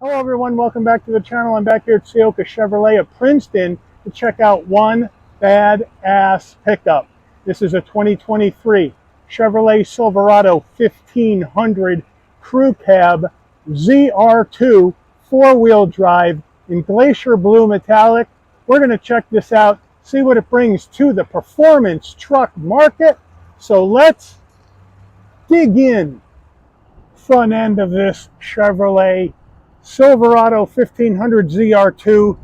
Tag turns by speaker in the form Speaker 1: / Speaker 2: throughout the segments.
Speaker 1: Hello everyone, welcome back to the channel. I'm back here at Ciocca Chevrolet of Princeton to check out one badass pickup. This is a 2023 Chevrolet Silverado 1500 Crew Cab ZR2 four-wheel drive in Glacier Blue Metallic. We're going to check this out, see what it brings to the performance truck market. So let's dig in. Front end of this Chevrolet Silverado 1500 ZR2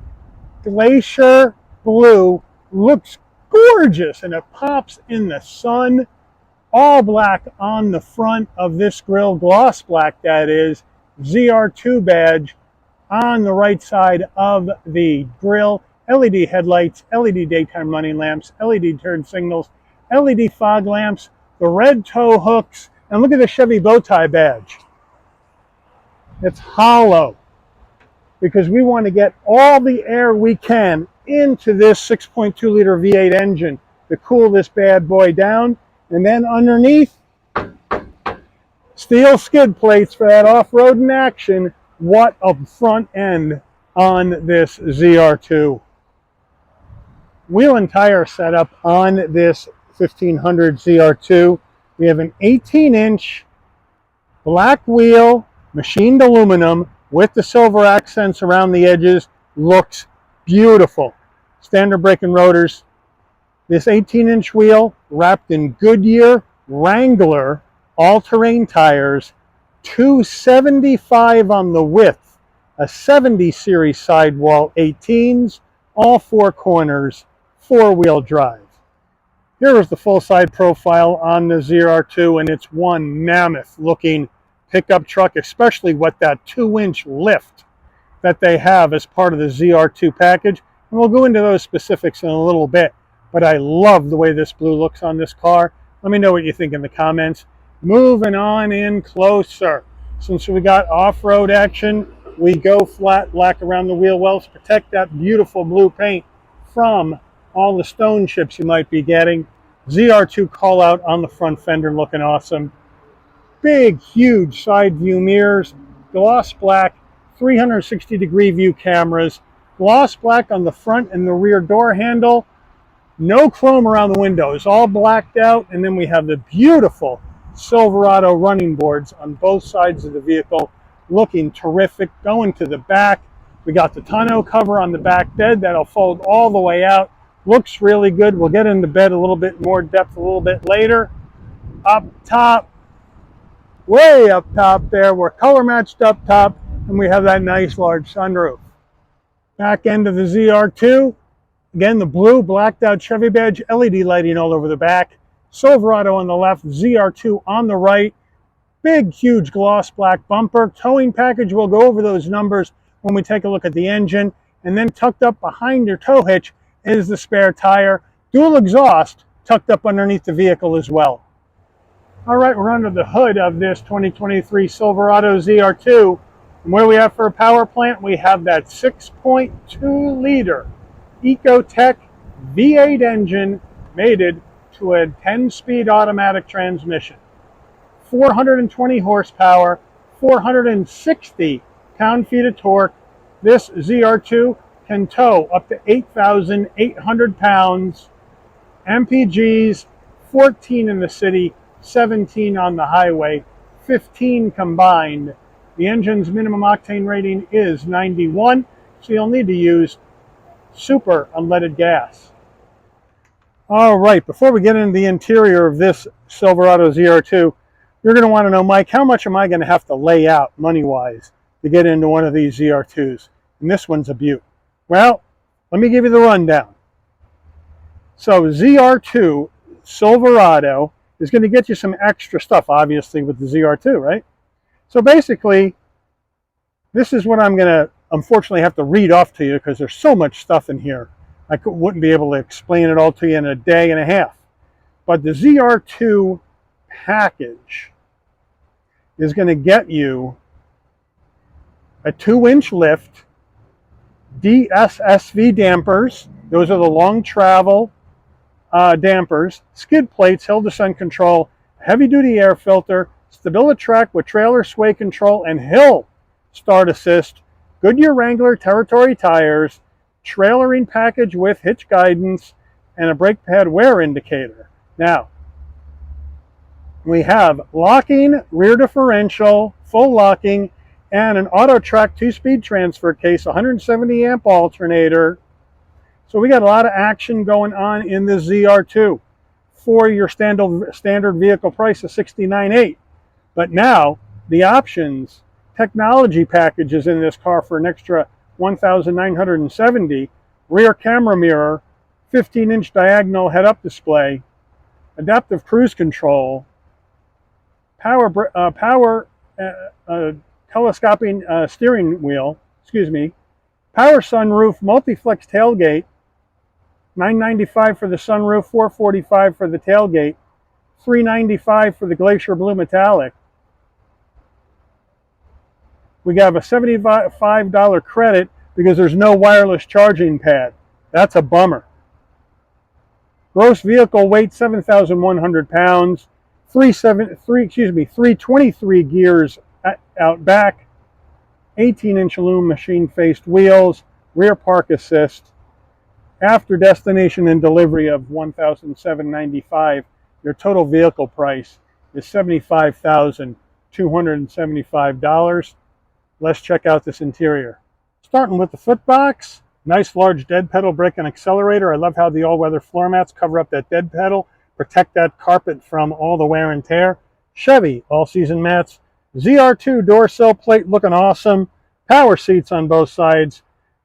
Speaker 1: Glacier Blue looks gorgeous and it pops in the sun. All black on the front of this grille, gloss black that is, ZR2 badge on the right side of the grille. LED headlights, LED daytime running lamps, LED turn signals, LED fog lamps, the red tow hooks, and look at the Chevy bow tie badge. It's hollow because we want to get all the air we can into this 6.2 liter V8 engine to cool this bad boy down. And then underneath, steel skid plates for that off-roading action. What a front end on this ZR2. Wheel and tire setup on this 1500 ZR2. We have an 18-inch black wheel, machined aluminum with the silver accents around the edges. Looks beautiful. Standard brake and rotors. This 18-inch wheel wrapped in Goodyear Wrangler all-terrain tires, 275 on the width, a 70 series sidewall 18s, all four corners, four-wheel drive. Here is the full side profile on the ZR2, and it's one mammoth looking pickup truck, especially with that 2-inch lift that they have as part of the ZR2 package. And we'll go into those specifics in a little bit, but I love the way this blue looks on this car. Let me know what you think in the comments. Moving on in closer. Since we got off-road action, we go flat black around the wheel wells, protect that beautiful blue paint from all the stone chips you might be getting. ZR2 call out on the front fender looking awesome. Big, huge side view mirrors, gloss black, 360-degree view cameras, gloss black on the front and the rear door handle, no chrome around the windows, all blacked out, and then we have the beautiful Silverado running boards on both sides of the vehicle, looking terrific. Going to the back, we got the tonneau cover on the back bed that'll fold all the way out. Looks really good. We'll get into bed a little bit more depth a little bit later. Up top, way up top there, we're color matched up top, and we have that nice large sunroof. Back end of the ZR2, again the blue blacked out Chevy badge, LED lighting all over the back, Silverado on the left, ZR2 on the right, big huge gloss black bumper, towing package. We'll go over those numbers when we take a look at the engine. And then tucked up behind your tow hitch is the spare tire, dual exhaust tucked up underneath the vehicle as well. All right, we're under the hood of this 2023 Silverado ZR2. And what do we have for a power plant? We have that 6.2 liter Ecotec V8 engine mated to a 10-speed automatic transmission. 420 horsepower, 460 pound-feet of torque. This ZR2 can tow up to 8,800 pounds. MPGs, 14 in the city, 17 on the highway, 15 combined. The engine's minimum octane rating is 91, so you'll need to use super unleaded gas. All right, before we get into the interior of this Silverado ZR2, you're going to want to know, Mike, how much am I going to have to lay out money-wise to get into one of these ZR2s? And this one's a beaut. Well, let me give you the rundown. So ZR2 Silverado is going to get you some extra stuff, obviously, with the ZR2, right? So basically, this is what I'm going to, unfortunately, have to read off to you because there's so much stuff in here. I wouldn't be able to explain it all to you in a day and a half. But the ZR2 package is going to get you a 2-inch lift, DSSV dampers. Those are the long travel dampers, skid plates, hill descent control, heavy duty air filter, StabiliTrak with trailer sway control and hill start assist, Goodyear Wrangler Territory tires, trailering package with hitch guidance, and a brake pad wear indicator. Now, we have locking, rear differential, full locking, and an auto-track 2-speed transfer case, 170 amp alternator. So we got a lot of action going on in the ZR2 for your standard vehicle price of $69,800. But now the options, technology packages in this car for an extra $1,970, rear camera mirror, 15-inch diagonal head-up display, adaptive cruise control, power telescoping steering wheel, power sunroof, multi-flex tailgate, $995 for the sunroof, $445 for the tailgate, $395 for the Glacier Blue Metallic. We have a $75 credit because there's no wireless charging pad. That's a bummer. Gross vehicle weight 7,100 pounds, 323 gears out back, 18-inch aluminum machine-faced wheels, rear park assist. After destination and delivery of $1,795, your total vehicle price is $75,275. Let's check out this interior. Starting with the footbox, nice large dead pedal brake and accelerator. I love how the all-weather floor mats cover up that dead pedal, protect that carpet from all the wear and tear. Chevy all-season mats. ZR2 door sill plate looking awesome. Power seats on both sides.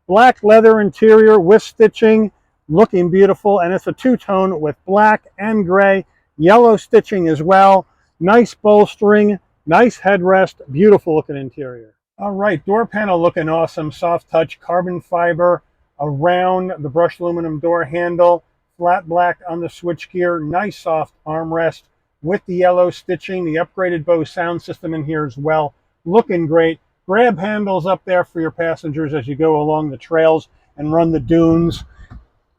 Speaker 1: Black leather interior with stitching, looking beautiful, and it's a two-tone with black and gray, yellow stitching as well. Nice bolstering, nice headrest, beautiful looking interior. All right, door panel looking awesome, soft touch carbon fiber around the brushed aluminum door handle, flat black on the switchgear, nice soft armrest with the yellow stitching, the upgraded Bose sound system in here as well, looking great. Grab handles up there for your passengers as you go along the trails and run the dunes.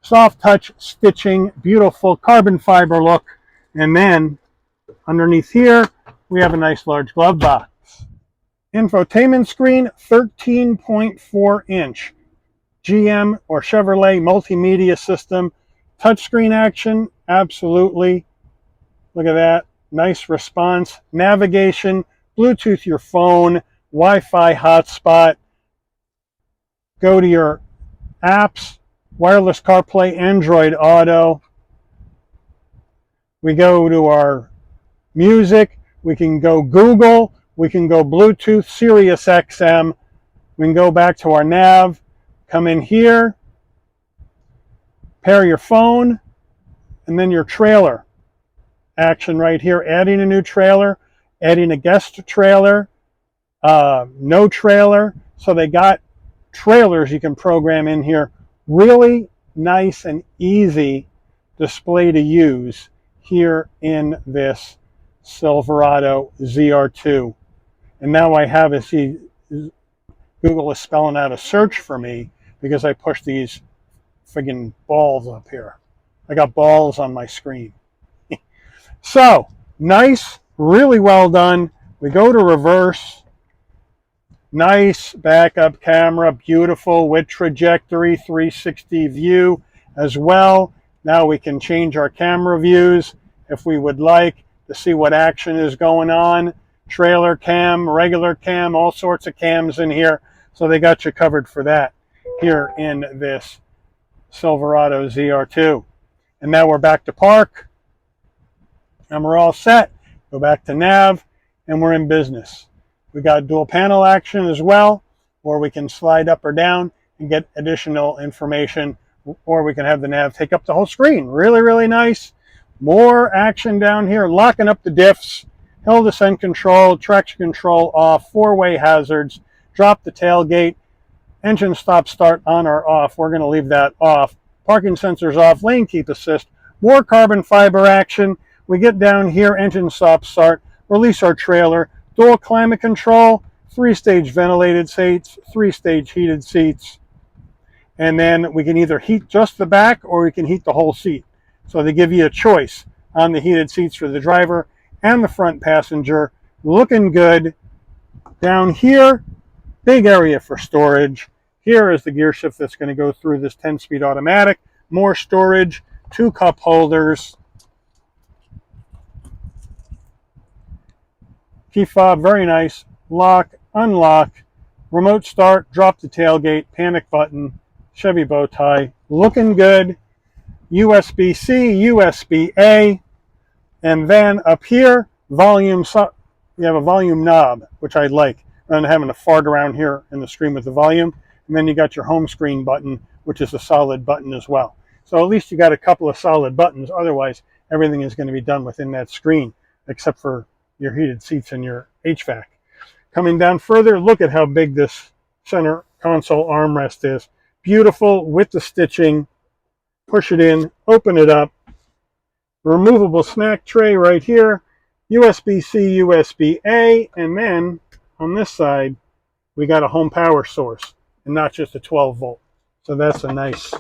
Speaker 1: Soft touch stitching, beautiful carbon fiber look. And then underneath here, we have a nice large glove box. Infotainment screen, 13.4 inch. GM or Chevrolet multimedia system. Touchscreen action, absolutely. Look at that, nice response. Navigation, Bluetooth your phone, Wi-Fi hotspot, go to your apps, wireless CarPlay, Android Auto. We go to our music, we can go Google, we can go Bluetooth, Sirius XM, we can go back to our nav, come in here, pair your phone, and then your trailer action right here, adding a new trailer, adding a guest trailer, no trailer. So they got trailers you can program in here. Really nice and easy display to use here in this Silverado ZR2. And now I have it, see, Google is spelling out a search for me because I pushed these friggin' balls up here. I got balls on my screen. So, nice, really well done. We go to reverse. Nice backup camera, beautiful with trajectory, 360 view as well. Now we can change our camera views if we would like to see what action is going on. Trailer cam, regular cam, all sorts of cams in here. So they got you covered for that here in this Silverado ZR2. And now we're back to park. And we're all set. Go back to nav, and we're in business. We got dual panel action as well, or we can slide up or down and get additional information, or we can have the nav take up the whole screen. Really, really nice. More action down here, locking up the diffs, hill descent control, traction control off, four-way hazards, drop the tailgate, engine stop start on or off. We're going to leave that off. Parking sensors off, lane keep assist, more carbon fiber action. We get down here, engine stop start, release our trailer, dual climate control, 3-stage ventilated seats, 3-stage heated seats. And then we can either heat just the back or we can heat the whole seat. So they give you a choice on the heated seats for the driver and the front passenger. Looking good. Down here, Big area for storage. Here is the gear shift that's going to go through this 10-speed automatic. More storage, 2 cup holders. Key fob, very nice. Lock, unlock, remote start, drop the tailgate, panic button, Chevy bow tie. Looking good. USB-C, USB-A. And then up here, volume, you have a volume knob, which I like, rather than having to fart around here in the screen with the volume. And then you got your home screen button, which is a solid button as well. So at least you got a couple of solid buttons. Otherwise, everything is going to be done within that screen, except for your heated seats and your HVAC. Coming down further, look at how big this center console armrest is. Beautiful with the stitching. Push it in, open it up. Removable snack tray right here. USB-C, USB-A, and then on this side, we got a home power source and not just a 12 volt. So that's a nice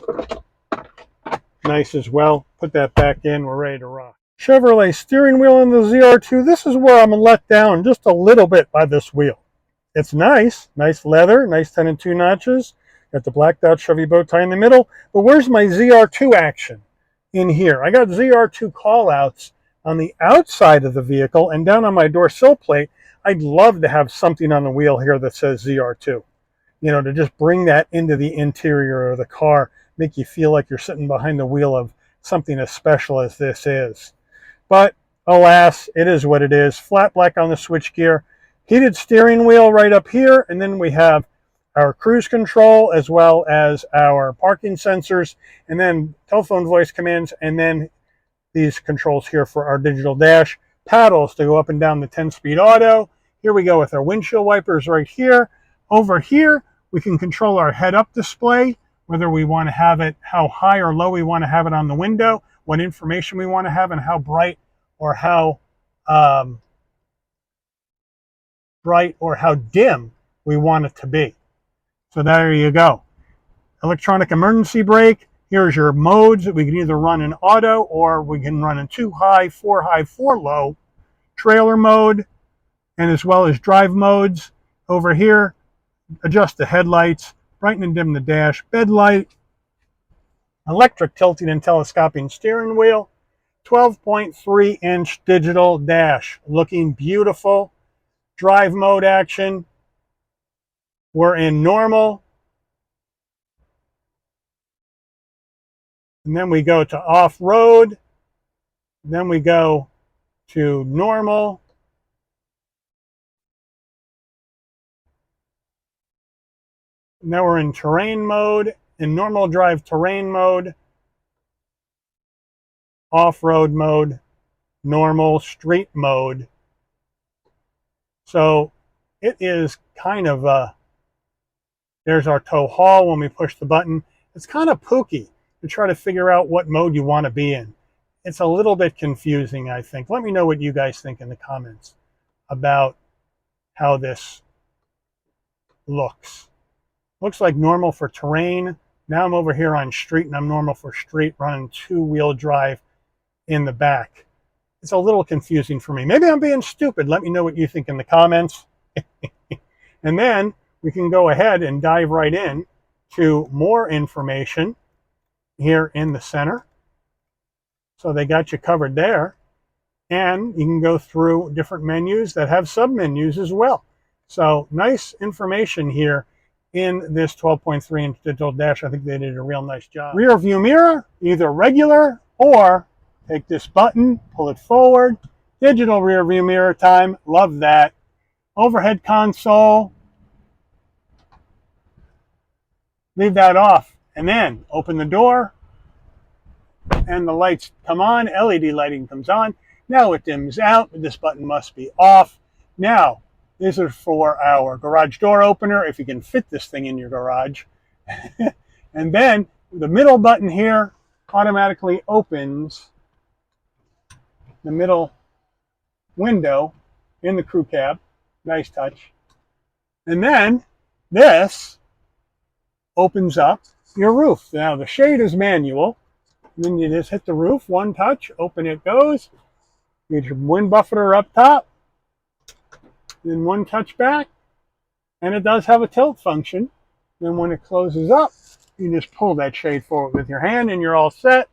Speaker 1: as well. Put that back in, we're ready to rock. Chevrolet steering wheel on the ZR2. This is where I'm let down just a little bit by this wheel. It's nice leather, nice 10 and 2 notches. Got the blacked out Chevy bow tie in the middle. But where's my ZR2 action in here? I got ZR2 callouts on the outside of the vehicle and down on my door sill plate. I'd love to have something on the wheel here that says ZR2. You know, to just bring that into the interior of the car, make you feel like you're sitting behind the wheel of something as special as this is. But alas, it is what it is. Flat black on the switchgear, heated steering wheel right up here, and then we have our cruise control as well as our parking sensors, and then telephone voice commands, and then these controls here for our digital dash, paddles to go up and down the 10-speed auto. Here we go with our windshield wipers right here. Over here, we can control our head-up display, whether we want to have it, how high or low we want to have it on the window, what information we want to have, and how bright or how dim we want it to be. So there you go. Electronic emergency brake. Here's your modes. We can either run in auto or we can run in 2 high, 4 low. Trailer mode, and as well as drive modes. Over here, adjust the headlights, brighten and dim the dash, bed light, electric tilting and telescoping steering wheel, 12.3-inch digital dash, looking beautiful. Drive mode action. We're in normal. And then we go to off-road. Then we go to normal. Now we're in terrain mode, in normal drive terrain mode, off-road mode, normal street mode. So it is kind of there's our tow haul when we push the button. It's kind of pooky to try to figure out what mode you want to be in. It's a little bit confusing, I think. Let me know what you guys think in the comments about how this looks. Looks like normal for terrain. Now I'm over here on street, and I'm normal for street, running 2-wheel drive in the back. It's a little confusing for me. Maybe I'm being stupid. Let me know what you think in the comments. And then we can go ahead and dive right in to more information here in the center. So they got you covered there. And you can go through different menus that have sub-menus as well. So nice information here in this 12.3-inch digital dash. I think they did a real nice job. Rear view mirror, either regular or take this button, pull it forward. Digital rear view mirror time, love that. Overhead console, leave that off. And then open the door and the lights come on, LED lighting comes on. Now it dims out, this button must be off. Now, this is for our garage door opener, if you can fit this thing in your garage. And then the middle button here automatically opens the middle window in the crew cab. Nice touch. And then this opens up your roof. Now the shade is manual. And then you just hit the roof, one touch, open it goes. You get your wind buffeter up top. Then one touch back. And it does have a tilt function. Then when it closes up, you just pull that shade forward with your hand and you're all set.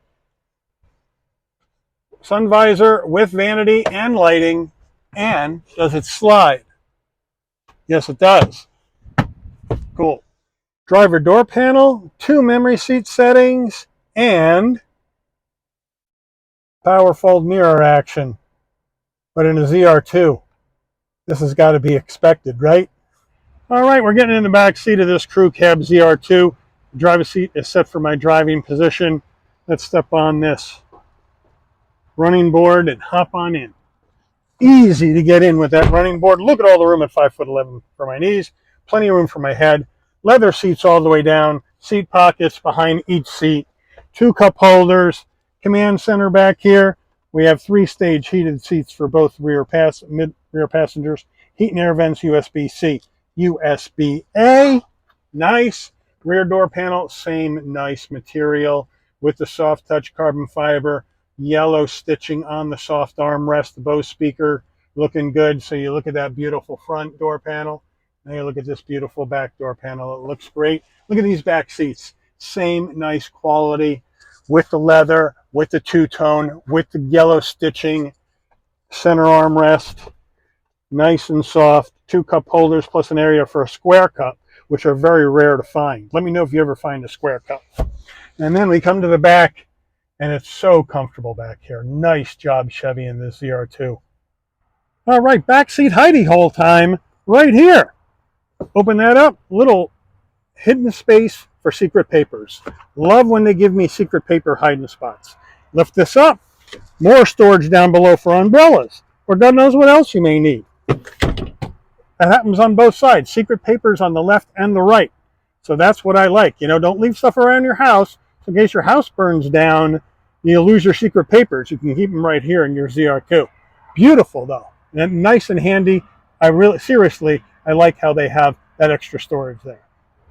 Speaker 1: Sun visor with vanity and lighting. And does it slide? Yes, it does. Cool. Driver door panel, 2 memory seat settings, and power fold mirror action. But in a ZR2, this has got to be expected, right? All right, we're getting in the back seat of this crew cab ZR2. The driver's seat is set for my driving position. Let's step on this running board and hop on in. Easy to get in with that running board. Look at all the room at 5'11" for my knees. Plenty of room for my head. Leather seats all the way down. Seat pockets behind each seat. 2 cup holders. Command center back here. We have 3-stage heated seats for both rear passengers. Heat and air vents, USB-C. USB-A. Nice. Rear door panel, same nice material with the soft touch carbon fiber. Yellow stitching on the soft armrest. The Bose speaker looking good. So you look at that beautiful front door panel. Now you look at this beautiful back door panel. It looks great. Look at these back seats. Same nice quality with the leather, with the two-tone, with the yellow stitching. Center armrest. Nice and soft. 2 cup holders plus an area for a square cup, which are very rare to find. Let me know if you ever find a square cup. And then we come to the back. And it's so comfortable back here. Nice job, Chevy, in this ZR2. All right, backseat hidey hole time right here. Open that up. Little hidden space for secret papers. Love when they give me secret paper hiding spots. Lift this up. More storage down below for umbrellas. Or God knows what else you may need. That happens on both sides. Secret papers on the left and the right. So that's what I like. You know, don't leave stuff around your house. In case your house burns down, you'll lose your secret papers. You can keep them right here in your ZR2. Beautiful, though. And nice and handy. Seriously, I like how they have that extra storage there.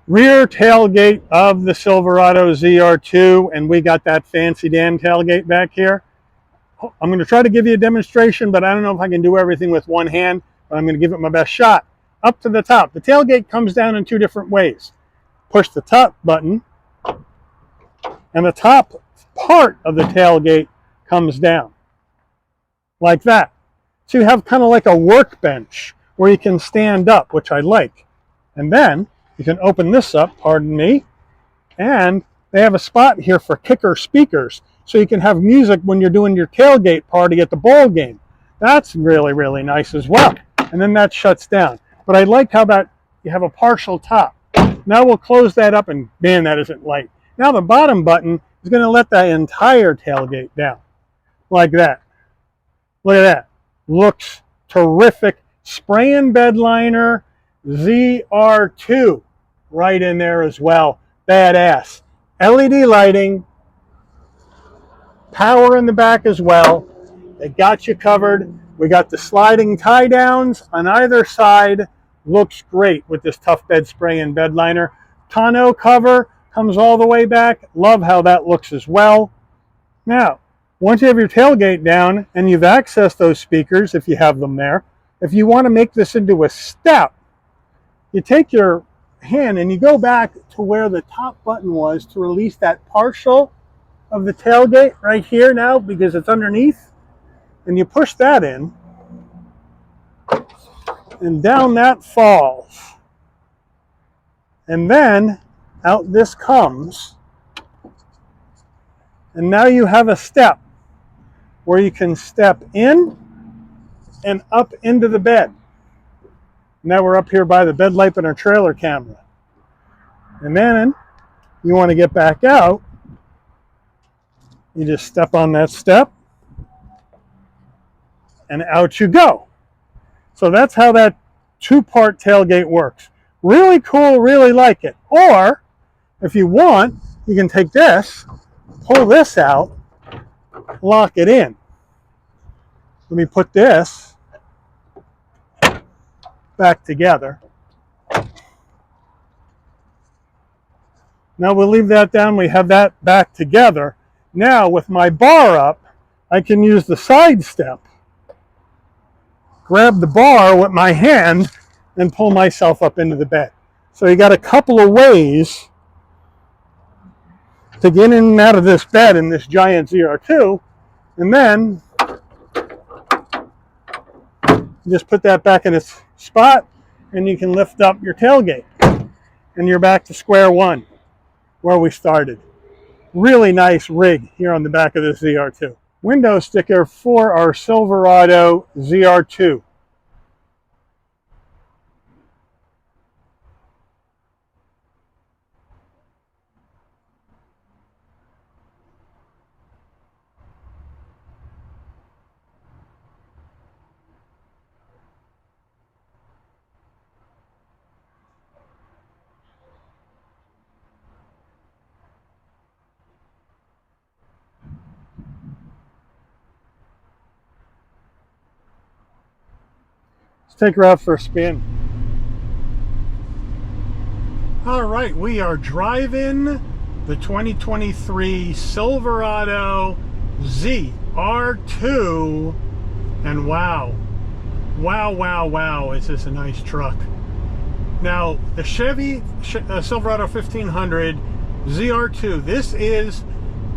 Speaker 1: Rear tailgate of the Silverado ZR2, and we got that fancy Dan tailgate back here. I'm going to try to give you a demonstration, but I don't know if I can do everything with one hand, but I'm going to give it my best shot. Up to the top. The tailgate comes down in 2 different ways. Push the top button, and the top part of the tailgate comes down like that. So you have kind of like a workbench where you can stand up, which I like. And then you can open this up, pardon me, and they have a spot here for kicker speakers, so you can have music when you're doing your tailgate party at the ball game. That's really, really nice as well. And then that shuts down. But I like how that you have a partial top. Now we'll close that up, and man, that isn't light. Now the bottom button is going to let the entire tailgate down, like that. Look at that. Looks terrific. Spray and bed liner, ZR2 right in there as well. Badass. LED lighting, power in the back as well. They got you covered. We got the sliding tie downs on either side. Looks great with this tough bed spray and bed liner. Tonneau cover comes all the way back. Love how that looks as well. Now, once you have your tailgate down and you've accessed those speakers, if you have them there, if you want to make this into a step, you take your hand and you go back to where the top button was to release that partial of the tailgate right here now, because it's underneath, and you push that in, and down that falls. And then out this comes, and now you have a step where you can step in and up into the bed. Now we're up here by the bed lamp and our trailer camera. And then you want to get back out, you just step on that step, and out you go. So that's how that 2-part tailgate works. Really cool, really like it. Or, if you want, you can take this, pull this out, lock it in. Let me put this back together. Now we'll leave that down. We have that back together. Now with my bar up, I can use the side step, grab the bar with my hand, and pull myself up into the bed. So you got a couple of ways to get in and out of this bed in this giant ZR2, and then you just put that back in its spot, and you can lift up your tailgate, and you're back to square one where we started. Really nice rig here on the back of this ZR2. Window sticker for our Silverado ZR2. Take her out for a spin. All right, we are driving the 2023 Silverado ZR2, and wow, is this a nice truck. Now, the Chevy Silverado 1500 ZR2, this is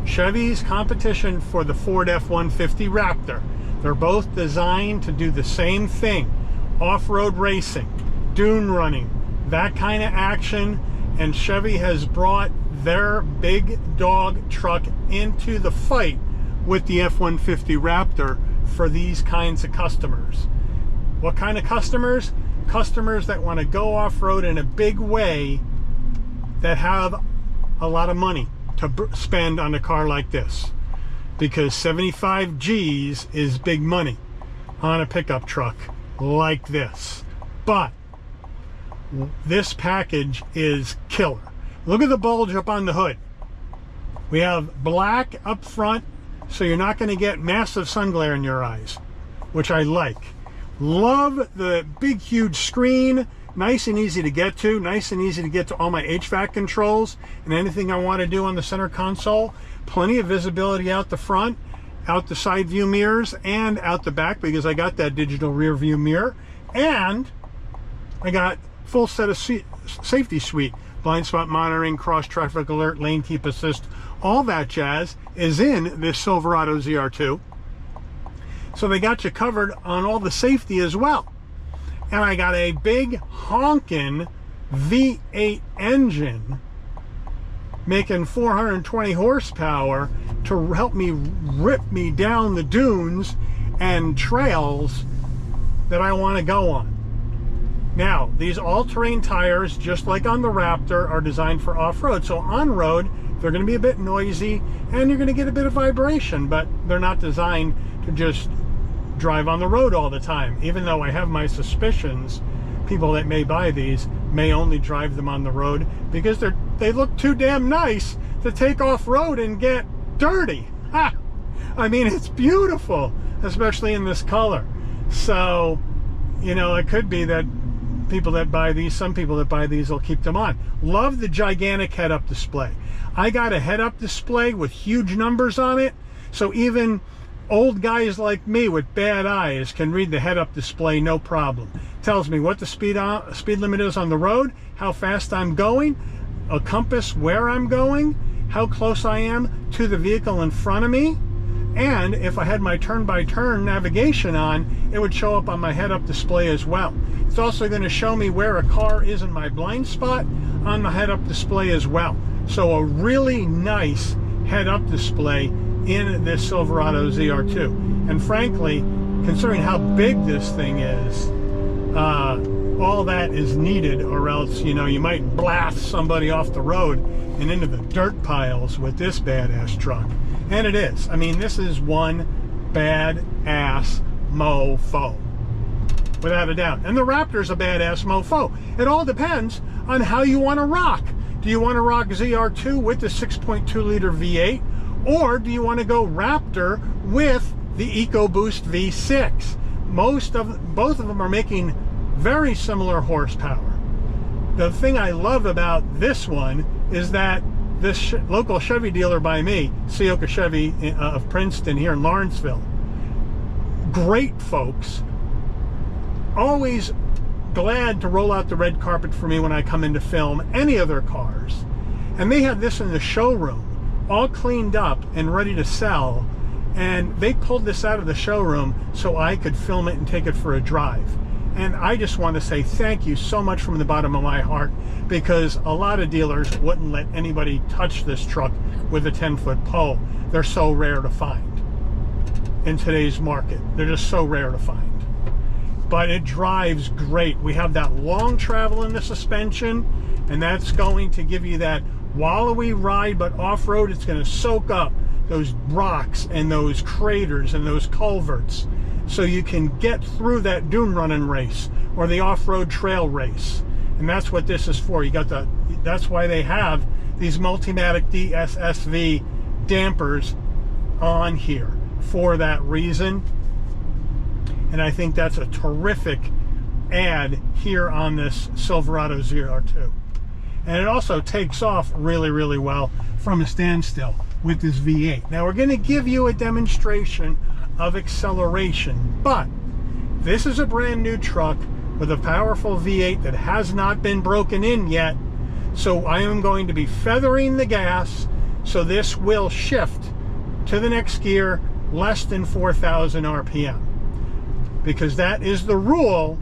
Speaker 1: Chevy's competition for the Ford F-150 Raptor. They're both designed to do the same thing. Off-road racing, dune running, that kind of action, and Chevy has brought their big dog truck into the fight with the F-150 Raptor for these kinds of customers. What kind of customers? Customers that want to go off-road in a big way, that have a lot of money to spend on a car like this, because 75 G's is big money on a pickup truck like this. But this package is killer. Look at the bulge up on the hood. We have black up front, so you're not going to get massive sun glare in your eyes, which I like. Love the big huge screen, nice and easy to get to, nice and easy to get to all my HVAC controls and anything I want to do on the center console. Plenty of visibility out the front, out the side view mirrors, and out the back, because I got that digital rear view mirror, and I got full set of safety suite, blind spot monitoring, cross traffic alert, lane keep assist, all that jazz is in this Silverado ZR2. So they got you covered on all the safety as well. And I got a big honkin' V8 engine making 420 horsepower to help me rip me down the dunes and trails that I want to go on. Now, these all-terrain tires, just like on the Raptor, are designed for off-road. So on-road, they're going to be a bit noisy and you're going to get a bit of vibration, but they're not designed to just drive on the road all the time. Even though I have my suspicions, people that may buy these may only drive them on the road because they look too damn nice to take off-road and get dirty. Ha! I mean, it's beautiful, especially in this color. So, you know, it could be that people that buy these, some people that buy these will keep them on. Love the gigantic head-up display. I got a head-up display with huge numbers on it, so even old guys like me with bad eyes can read the head-up display no problem. Tells me what the speed limit is on the road, how fast I'm going, a compass where I'm going, how close I am to the vehicle in front of me, and if I had my turn-by-turn navigation on, it would show up on my head-up display as well. It's also going to show me where a car is in my blind spot on the head-up display as well. So a really nice head-up display in this Silverado ZR2. And frankly, considering how big this thing is, all that is needed, or else, you know, you might blast somebody off the road and into the dirt piles with this badass truck. And it is. I mean, this is one badass mofo, without a doubt. And the Raptor's a badass mofo. It all depends on how you want to rock. Do you want to rock ZR2 with the 6.2 liter V8, or do you want to go Raptor with the EcoBoost V6? Both of them are making very similar horsepower. The thing I love about this one is that this local Chevy dealer by me, Ciocca Chevrolet of Princeton here in Lawrenceville, great folks, always glad to roll out the red carpet for me when I come in to film any of their cars. And they had this in the showroom, all cleaned up and ready to sell. And they pulled this out of the showroom so I could film it and take it for a drive. And I just want to say thank you so much from the bottom of my heart, because a lot of dealers wouldn't let anybody touch this truck with a 10-foot pole. They're so rare to find in today's market. They're just so rare to find. But it drives great. We have that long travel in the suspension, and that's going to give you that wallowy ride, but off-road it's going to soak up those rocks and those craters and those culverts, so you can get through that dune running race or the off-road trail race. And that's what this is for. You got that's why they have these Multimatic DSSV dampers on here, for that reason. And I think that's a terrific add here on this Silverado ZR2. And it also takes off really, really well from a standstill with this V8. Now we're going to give you a demonstration of acceleration, but this is a brand new truck with a powerful V8 that has not been broken in yet. So I am going to be feathering the gas so this will shift to the next gear less than 4,000 RPM. Because that is the rule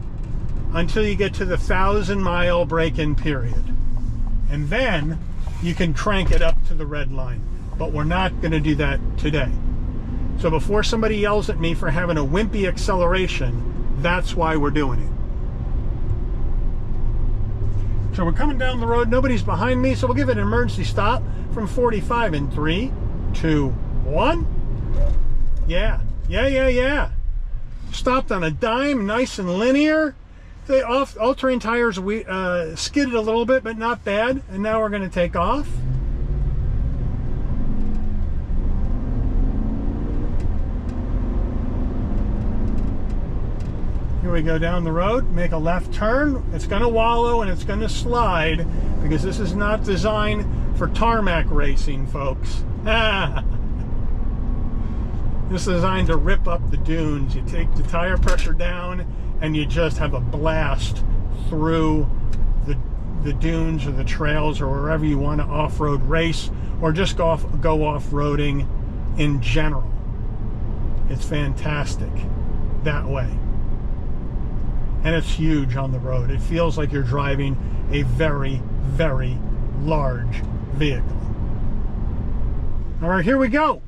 Speaker 1: until you get to the 1,000-mile break-in period. And then you can crank it up to the red line. But we're not going to do that today. So before somebody yells at me for having a wimpy acceleration, that's why we're doing it. So we're coming down the road. Nobody's behind me, so we'll give it an emergency stop from 45 in 3, 2, 1. Yeah. Stopped on a dime, nice and linear. The all-terrain tires skidded a little bit, but not bad. And now we're going to take off. Here we go down the road, make a left turn. It's going to wallow and it's going to slide, because this is not designed for tarmac racing, folks. This is designed to rip up the dunes. You take the tire pressure down and you just have a blast through the dunes or the trails or wherever you want to off-road race, or just go off-roading in general. It's fantastic that way. And it's huge on the road. It feels like you're driving a very, very large vehicle. All right, here we go.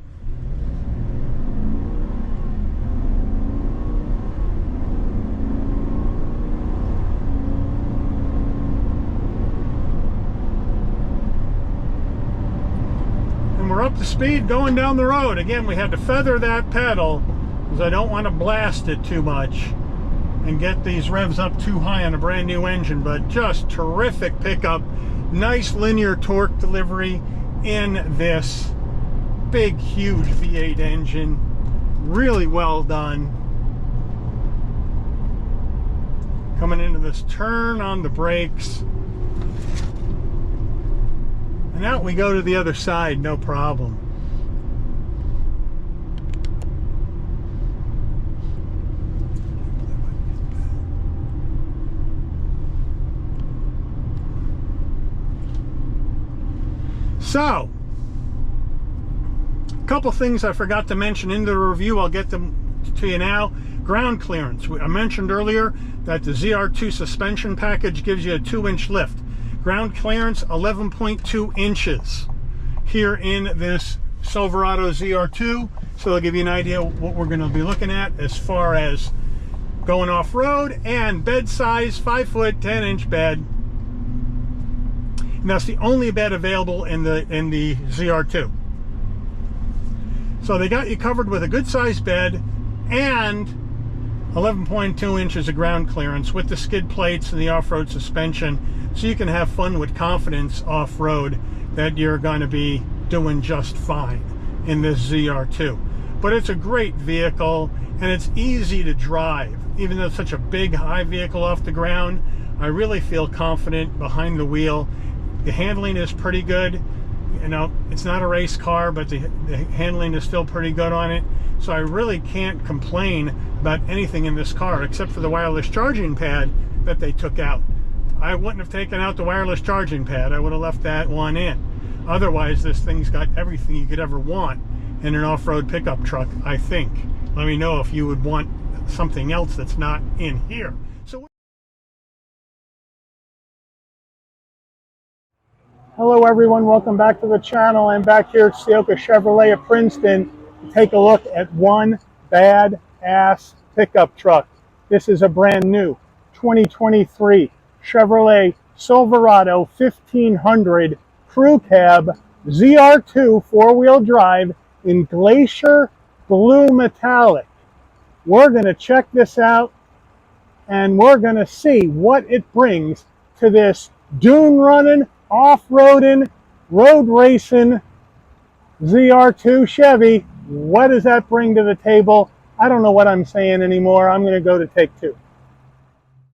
Speaker 1: And we're up to speed going down the road. Again, we had to feather that pedal because I don't want to blast it too much and get these revs up too high on a brand new engine, but just terrific pickup. Nice linear torque delivery in this big, huge V8 engine. Really well done. Coming into this turn on the brakes. And out we go to the other side, no problem. So, a couple things I forgot to mention in the review. I'll get them to you now. Ground clearance. I mentioned earlier that the ZR2 suspension package gives you a 2-inch lift. Ground clearance, 11.2 inches here in this Silverado ZR2. So it'll give you an idea what we're going to be looking at as far as going off-road. And bed size, 5-foot, 10-inch bed. And that's the only bed available in the ZR2. So they got you covered with a good sized bed and 11.2 inches of ground clearance with the skid plates and the off-road suspension, so you can have fun with confidence off-road that you're going to be doing just fine in this ZR2. But it's a great vehicle and it's easy to drive. Even though it's such a big, high vehicle off the ground, I really feel confident behind the wheel. The handling is pretty good. You know, it's not a race car, but the handling is still pretty good on it. So I really can't complain about anything in this car, except for the wireless charging pad that they took out. I wouldn't have taken out the wireless charging pad. I would have left that one in. Otherwise, this thing's got everything you could ever want in an off-road pickup truck, I think. Let me know if you would want something else that's not in here. So, hello everyone, welcome back to the channel. I'm back here at Ciocca Chevrolet of Princeton to take a look at one bad-ass pickup truck. This is a brand new 2023 Chevrolet Silverado 1500 Crew Cab ZR2 four-wheel drive in Glacier Blue Metallic. We're going to check this out and we're going to see what it brings to this dune running, off-roading, road racing ZR2 Chevy. What does that bring to the table? I don't know what I'm saying anymore. I'm going to go to take two.